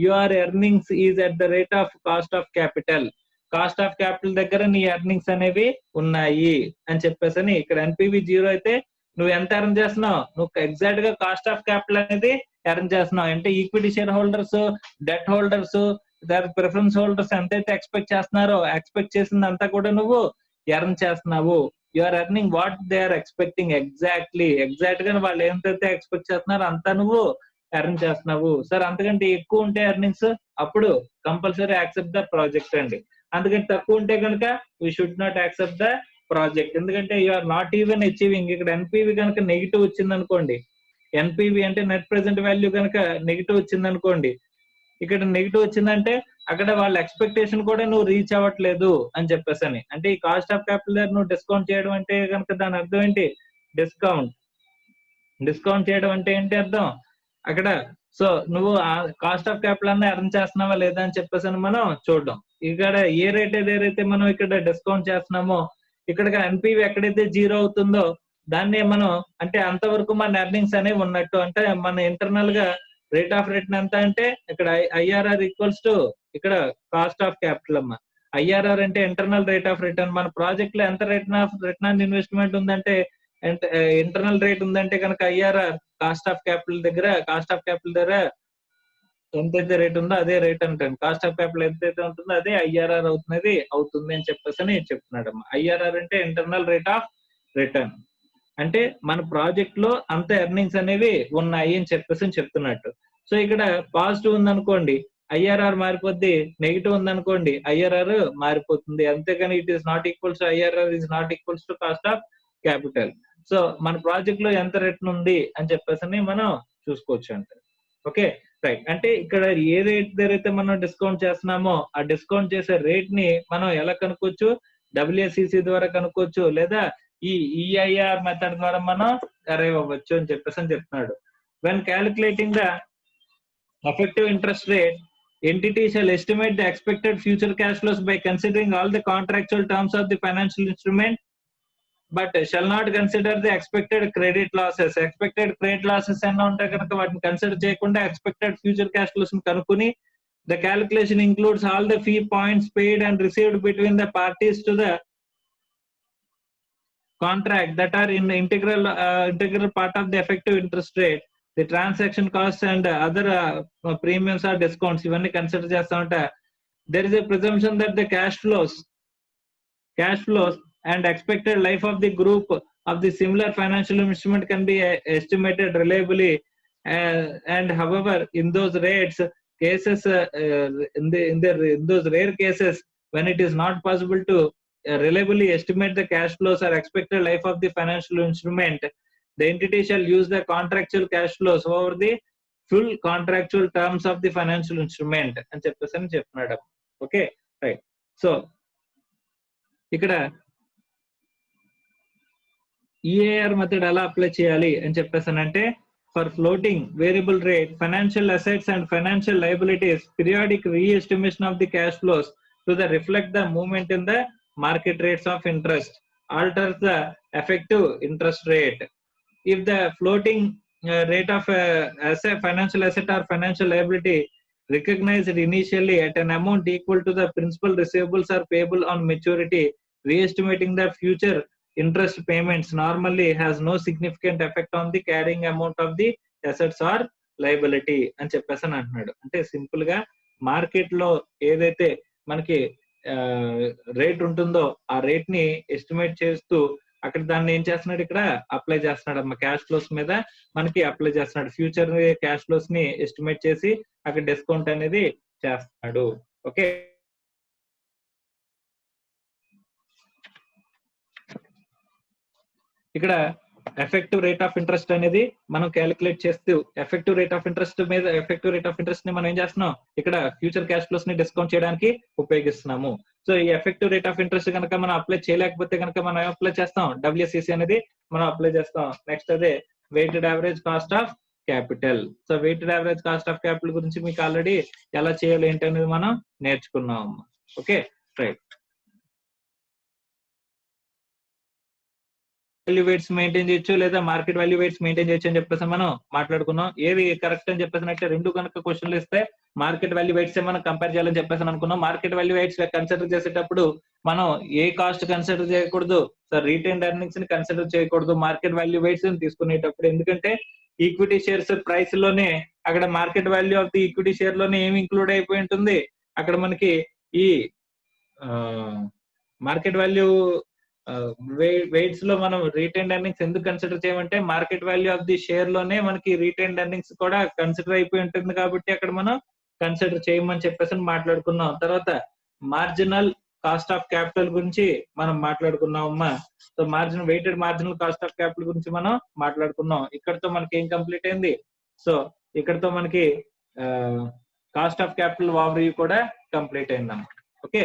your earnings is at the rate of cost of capital. Cost of capital దగ్గర నీ ఎర్నింగ్స్ అనేవి ఉన్నాయి అని చెప్పేసి అని ఇక్కడ ఎన్పివి జీరో అయితే నువ్వు ఎంత ఎర్న్ చేస్తున్నావు, నువ్వు ఎగ్జాక్ట్ గా కాస్ట్ ఆఫ్ క్యాపిటల్ అనేది ఎర్న్ చేస్తున్నావు. అంటే equity share holders, debt holders, preference holders ఎంతైతే ఎక్స్పెక్ట్ చేస్తున్నారో ఎక్స్పెక్ట్ చేసింది అంతా కూడా నువ్వు ఎర్న్ చేస్తున్నావు. You are earning what they are expecting, exact గా వాళ్ళు ఎంతైతే ఎక్స్పెక్ట్ చేస్తున్నారో అంతా నువ్వు ఎర్న్ చేస్తున్నావు. సార్ అంతకంటే ఎక్కువ ఉంటే ఎర్నింగ్స్ అప్పుడు కంపల్సరీ యాక్సెప్ట్ ద ప్రాజెక్ట్ అండి. అందుకంటే తక్కువ ఉంటే కనుక we should not accept the project. ఎందుకంటే you are not even achieving. ఇక్కడ ఎన్పివి కనుక నెగిటివ్ వచ్చింది అనుకోండి, ఎన్పివి అంటే నెట్ ప్రెసెంట్ వాల్యూ కనుక నెగిటివ్ వచ్చింది అనుకోండి, ఇక్కడ నెగిటివ్ వచ్చిందంటే అక్కడ వాళ్ళ ఎక్స్పెక్టేషన్ కూడా నువ్వు రీచ్ అవ్వట్లేదు అని చెప్పేసి అని. అంటే ఈ కాస్ట్ ఆఫ్ క్యాపిటల్ దగ్గర నువ్వు డిస్కౌంట్ చేయడం అంటే కనుక దాని అర్థం ఏంటి, డిస్కౌంట్ చేయడం అంటే ఏంటి అర్థం అక్కడ. సో నువ్వు కాస్ట్ ఆఫ్ క్యాపిటల్ అన్న ఎర్న్ చేస్తున్నావా లేదా అని చెప్పేసి అని మనం చూడడం. ఇక్కడ ఏ రేట్ ఏదైతే మనం ఇక్కడ డిస్కౌంట్ చేస్తున్నామో ఇక్కడ ఎన్పివి ఎక్కడైతే జీరో అవుతుందో దాన్ని మనం అంటే అంతవరకు మన ఎర్నింగ్స్ అనేవి ఉన్నట్టు. అంటే మన ఇంటర్నల్ గా రేట్ ఆఫ్ రిటర్న్ ఎంత అంటే ఇక్కడ ఐఆర్ఆర్ ఈక్వల్స్ టు ఇక్కడ కాస్ట్ ఆఫ్ క్యాపిటల్ అమ్మ. ఐఆర్ఆర్ అంటే ఇంటర్నల్ రేట్ ఆఫ్ రిటర్న్. మన ప్రాజెక్ట్ లో ఎంత రిటర్న్ ఆన్ ఇన్వెస్ట్మెంట్ ఉందంటే ఇంటర్నల్ రేట్ ఉందంటే కనుక ఐఆర్ఆర్ కాస్ట్ ఆఫ్ క్యాపిటల్ దగ్గర ఎంతైతే రేట్ ఉందో అదే రేట్ అంటాను. కాస్ట్ ఆఫ్ క్యాపిటల్ ఎంతైతే ఉంటుందో అదే ఐఆర్ఆర్ అవుతుంది అని చెప్పేసి అని చెప్తున్నాడు అమ్మా. ఐఆర్ఆర్ అంటే ఇంటర్నల్ రేట్ ఆఫ్ రిటర్న్. అంటే మన ప్రాజెక్ట్ లో అంత ఎర్నింగ్స్ అనేవి ఉన్నాయి అని చెప్పేసి చెప్తున్నట్టు. సో ఇక్కడ పాజిటివ్ ఉందనుకోండి ఐఆర్ఆర్ మారిపోద్ది, నెగిటివ్ ఉందనుకోండి ఐఆర్ఆర్ మారిపోతుంది. అంతేగాని it is not equals to IRR is not equals to cost of capital. So మన ప్రాజెక్ట్ లో ఎంత రిటర్న్ ఉంది అని చెప్పేసి మనం చూసుకోవచ్చు అంటే. Okay right. అంటే ఇక్కడ ఏ రేట్ దగ్గరైతే మనం డిస్కౌంట్ చేస్తున్నామో ఆ డిస్కౌంట్ చేసే రేట్ ని మనం ఎలా కనుక్కోవచ్చు, డబ్ల్యూఎస్సిసి ద్వారా కనుక్కోవచ్చు, లేదా ఈ ఈఐఆర్ మెథడ్ ద్వారా మనం అరైవ్ అవ్వచ్చు అని చెప్పేసి అని చెప్తున్నాడు. When calculating the effective interest rate, entity shall estimate the expected future cash flows by considering all the contractual terms of the financial instrument, but shall not consider the expected credit losses. Expected credit losses అన్న ఉంటే కనుక వాటిని consider చేయకుండా expected future cash flows ని కనుక్కుని the calculation includes all the fee points paid and received between the parties to the contract that are in integral part of the effective interest rate. The transaction costs and other premiums or discounts ఇవన్నీ consider చేస్తా ఉంటా. There is a presumption that the cash flows and expected life of the group of the similar financial instrument can be estimated reliably, and however in those rare cases when it is not possible to reliably estimate the cash flows or expected life of the financial instrument, the entity shall use the contractual cash flows over the full contractual terms of the financial instrument అని చెప్పేసి అని చెప్తున్నాడు. Okay right. So ఇక్కడ EAR method ఎలా apply చేయాలి అని చెప్పేసానంటే for floating variable rate financial assets and financial liabilities, periodic re-estimation of the cash flows to reflect the movement in the market rates of interest alters the effective interest rate. If the floating rate of asset, financial asset or financial liability recognized initially at an amount equal to the principal receivables or payable on maturity, re-estimating the future interest payments normally has no significant effect on the carrying amount of the assets or liability అని చెప్పేసి అని అంటున్నాడు. అంటే simple గా market లో ఏదైతే మనకి rate ఉంటుందో ఆ రేట్ ని ఎస్టిమేట్ చేస్తూ అక్కడ దాన్ని ఏం చేస్తున్నాడు, ఇక్కడ అప్లై చేస్తున్నాడు అమ్మ, క్యాష్ ఫ్లోస్ మీద మనకి అప్లై చేస్తున్నాడు. ఫ్యూచర్ క్యాష్ ఫ్లోస్ ని ఎస్టిమేట్ చేసి అక్కడ డిస్కౌంట్ అనేది చేస్తున్నాడు. ఓకే, ఇక్కడ ఎఫెక్టివ్ రేట్ ఆఫ్ ఇంట్రెస్ట్ అనేది మనం క్యాలిక్యులేట్ చేస్తూ ఎఫెక్టివ్ రేట్ ఆఫ్ ఇంట్రెస్ట్ మీద ఎఫెక్టివ్ రేట్ ఆఫ్ ఇంట్రెస్ట్ ని మనం ఏం చేస్తున్నాం, ఇక్కడ ఫ్యూచర్ క్యాష్ ఫ్లోస్ ని డిస్కౌంట్ చేయడానికి ఉపయోగిస్తున్నాము. సో ఈ ఎఫెక్టివ్ రేట్ ఆఫ్ ఇంట్రెస్ట్ కనుక మనం అప్లై చేయలేకపోతే కనుక మనం అప్లై చేస్తాం, WCC అనేది మనం అప్లై చేస్తాం. నెక్స్ట్ అదే weighted average cost of capital. So weighted average cost of capital గురించి మీకు ఆల్రెడీ ఎలా చేయాలి ఏంటి అనేది మనం నేర్చుకున్నాం. Okay right. Value weights maintain చేయొచ్చు లేదా మార్కెట్ వాల్యూ వెయిట్స్ మెయింటైన్ చేయొచ్చు అని చెప్పేసి మనం మాట్లాడుకున్నాం. ఏది కరెక్ట్ అని చెప్పేసి రెండు కనుక క్వశ్చన్లు ఇస్తే మార్కెట్ వాల్యూ వెయిట్స్ మనం కంపేర్ చేయాలని చెప్పేసి అనుకున్నాం. మార్కెట్ వాల్యూ వెయిట్స్ కన్సిడర్ చేసేటప్పుడు మనం ఏ కాస్ట్ కన్సిడర్ చేయకూడదు, రీటైన్డ్ ఎర్నింగ్స్ ని కన్సిడర్ చేయకూడదు మార్కెట్ వాల్యూ వెయిట్స్ తీసుకునేటప్పుడు. ఎందుకంటే ఈక్విటీ షేర్స్ ప్రైస్ లోనే అక్కడ market value of the equity share లోనే ఏమి ఇంక్లూడ్ అయిపోయి ఉంటుంది. అక్కడ మనకి ఈ మార్కెట్ వాల్యూ వెయిట్స్ లో మనం రీటైన్డ్ ఎర్నింగ్స్ ఎందుకు కన్సిడర్ చేయమంటే market value of the share లోనే మనకి రీటైన్డ్ ఎర్నింగ్స్ కూడా కన్సిడర్ అయిపోయి ఉంటుంది కాబట్టి అక్కడ మనం కన్సిడర్ చేయమని చెప్పేసి మాట్లాడుకున్నాం. తర్వాత మార్జినల్ కాస్ట్ ఆఫ్ క్యాపిటల్ గురించి మనం మాట్లాడుకున్నాం అమ్మా. So weighted marginal cost of capital గురించి మనం మాట్లాడుకున్నాం. ఇక్కడతో మనకి ఏం కంప్లీట్ అయింది, సో ఇక్కడతో మనకి cost of capital over view కూడా కంప్లీట్ అయిందమ్మా. ఓకే,